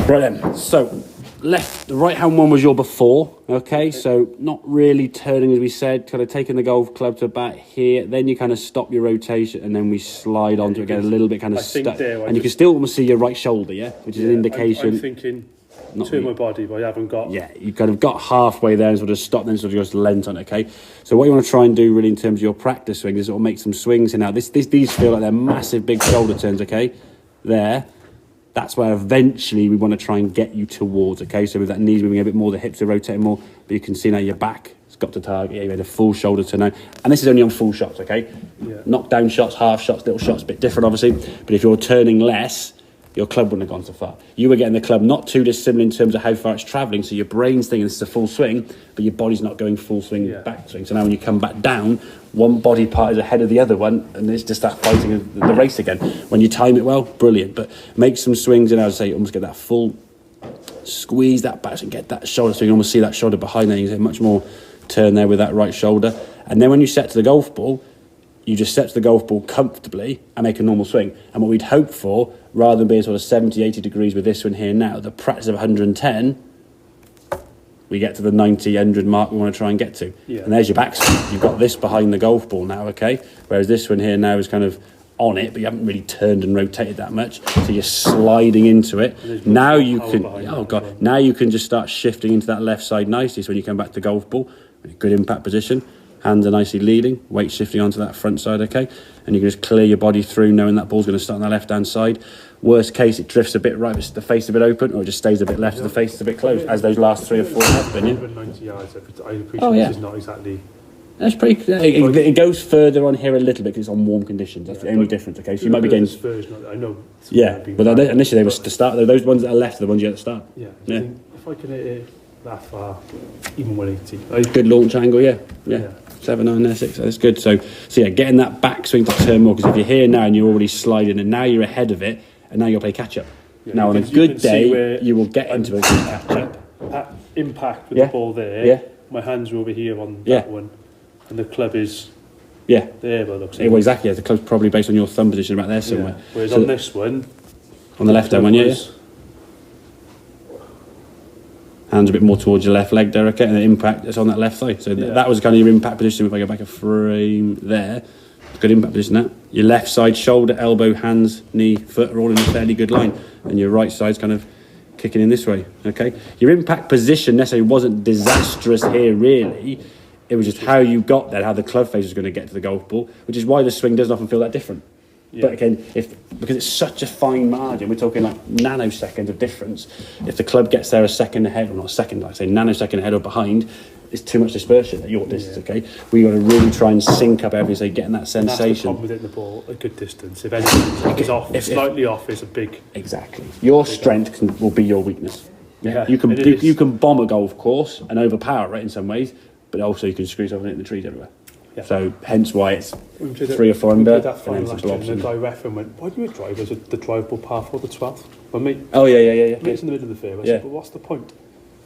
Right then, so the right hand one was your before, okay? So not really turning as we said, kind of taking the golf club to about here, then you kind of stop your rotation and then we slide onto it, get a little bit kind of stuck. And you can still almost see your right shoulder, yeah? Which is an indication. I'm thinking turn my body, but I haven't got... Yeah, you kind of got halfway there and sort of stopped, then sort of just lent on it, okay? So what you want to try and do really in terms of your practice swing is sort of make some swings. And now these feel like they're massive big shoulder turns, okay? There. That's where eventually we want to try and get you towards, okay? So with that knees moving a bit more, the hips are rotating more, but you can see now your back has got to target. Yeah, you had a full shoulder turn now. And this is only on full shots, okay? Yeah. Knockdown shots, half shots, little shots, a bit different, obviously. But if you're turning less, your club wouldn't have gone so far. You were getting the club not too dissimilar in terms of how far it's travelling, so your brain's thinking this is a full swing, but your body's not going full swing, back swing. So now when you come back down, one body part is ahead of the other one, and it's just that fighting the race again. When you time it well, brilliant. But make some swings, and I would say almost get that full squeeze that back and get that shoulder, so you can almost see that shoulder behind there. You can get much more turn there with that right shoulder. And then when you set to the golf ball, you just set to the golf ball comfortably and make a normal swing. And what we'd hope for, rather than being sort of 70, 80 degrees with this one here now, the practice of 110, we get to the 90, 100 mark we want to try and get to. Yeah. And there's your backswing. You've got this behind the golf ball now, okay? Whereas this one here now is kind of on it, but you haven't really turned and rotated that much. So you're sliding into it. Now you can, now you can just start shifting into that left side nicely. So when you come back to the golf ball, good impact position. Hands are nicely leading, weight shifting onto that front side, okay? And you can just clear your body through knowing that ball's going to start on the left-hand side. Worst case, it drifts a bit right, it's the face a bit open, or it just stays a bit left, the face is a bit closed, as those last 3 or 4 have been, yeah? 190 yards, I appreciate this is not exactly... That's pretty... It goes further on here a little bit because it's on warm conditions. That's the only difference, okay? So you might be getting... I know... Yeah, but initially they were to start. Those ones that are left are the ones you had to start. Yeah. If I can hit it that far, even 180... Good launch angle, yeah. 7, 9, there, 6. That's good. So yeah, getting that backswing to turn more, because if you're here now and you're already sliding, and now you're ahead of it, and now you'll play catch up. Yeah, now on a good day, you will get into a good catch up. At impact with the ball there. My hands are over here on that one, and the club is there. But looks like exactly. Yeah, the club's probably based on your thumb position about there somewhere. Yeah. Whereas on this one, on the left hand one, hands a bit more towards your left leg there, okay, and the impact is on that left side. So that was kind of your impact position. If I go back a frame there, good impact position that. Your left side, shoulder, elbow, hands, knee, foot are all in a fairly good line. And your right side's kind of kicking in this way, okay? Your impact position necessarily wasn't disastrous here, really. It was just how you got there, how the club face was going to get to the golf ball, which is why the swing doesn't often feel that different. Yeah. But again, because it's such a fine margin, we're talking like nanoseconds of difference. If the club gets there a second ahead, or not a second, like I say, nanosecond ahead or behind, it's too much dispersion at your distance, okay? We got to really try and sync up everything, so getting that sensation. And that's the problem with hitting the ball a good distance. If anything is off, slightly off is a big... Exactly. Your strength will be your weakness. Yeah. You can bomb a golf course and overpower it in some ways, but also you can screw yourself and hit the trees everywhere. Yeah. So hence why it's 3 or 4 under. That final last year, and the guy refereeing went, "Why do you drive as the drive ball par for the 12th?" Well, mate. Oh yeah. It's in the middle of the fairway. I said, "But what's the point?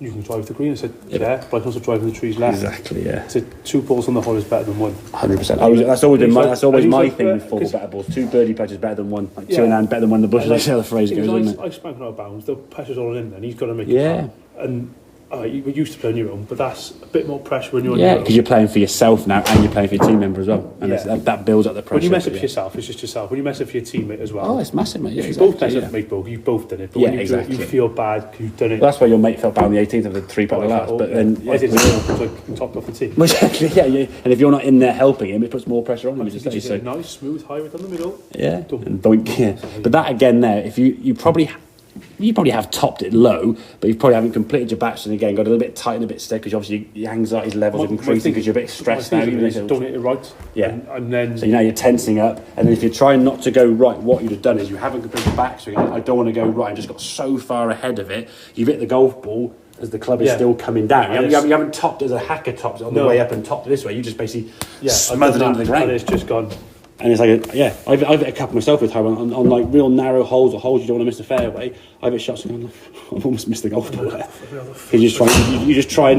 You can drive the green." I said, "Yeah, but I can also drive in the trees left." Exactly. Yeah. I said, 2 balls on the hole is better than 1. 100%. That's always my thing with 4 better balls. 2 birdie patches better than 1. Like 2 in hand better than 1 in the bushes. That's how the phrase goes, isn't it? I spanked out of bounds. The pressure's all in there, and he's got to make it. And you used to play on your own, but that's a bit more pressure when you're on your own. Yeah, because you're playing for yourself now, and you're playing for your team member as well, and that builds up the pressure. When you mess up for yourself, it's just yourself. When you mess up for your teammate as well, it's massive, mate. If you both mess up, mate, you've both done it. But when you do it, you feel bad because you've done it. Well, that's why your mate felt bad on the 18th of the 3-putt last. But then I did it because I topped off the team. Exactly, yeah. And if you're not in there helping him, it puts more pressure on him. Just a nice, smooth highway down the middle. Yeah, and doink. Yeah, but that again, there, if you probably have topped it low, but you probably haven't completed your backswing again, got a little bit tight and a bit stiff because obviously your anxiety levels are increasing because you're a bit stressed now. Don't hit it right. Yeah. And then... So now you're tensing up, and then if you're trying not to go right, what you'd have done is you haven't completed the backswing. I don't want to go right, and just got so far ahead of it. You've hit the golf ball as the club is still coming down. You haven't topped as a hacker tops on the way up and topped this way. You just basically smothered into the ground. And it's just gone... And it's like, I've hit a couple myself with Tyrone on like real narrow holes or holes you don't want to miss the fairway. I've hit shots and I've almost missed the golf ball there. Because you kind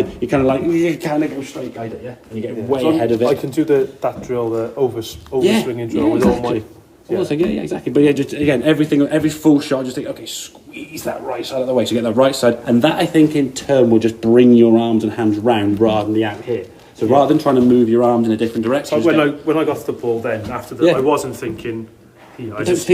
of like, you kind of go straight guide it, and you get way ahead of it. I can do that drill, the over swinging drill with all my Yeah, exactly. But yeah, just again, every full shot, just think, okay, squeeze that right side of the way to get the right side, and that I think in turn will just bring your arms and hands round rather than the out here. So rather than trying to move your arms in a different direction. So when I got the ball, then after that, I wasn't thinking. I just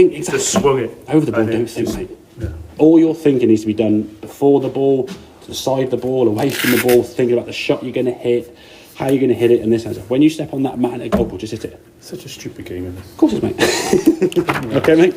swung it over the ball. Don't think, mate. Yeah. All your thinking needs to be done before the ball, to the side of the ball, away from the ball, thinking about the shot you're going to hit, how you're going to hit it, and this and that. When you step on that mat and a goal ball, just hit it. Such a stupid game, isn't it? Of course it's, mate. Okay, mate.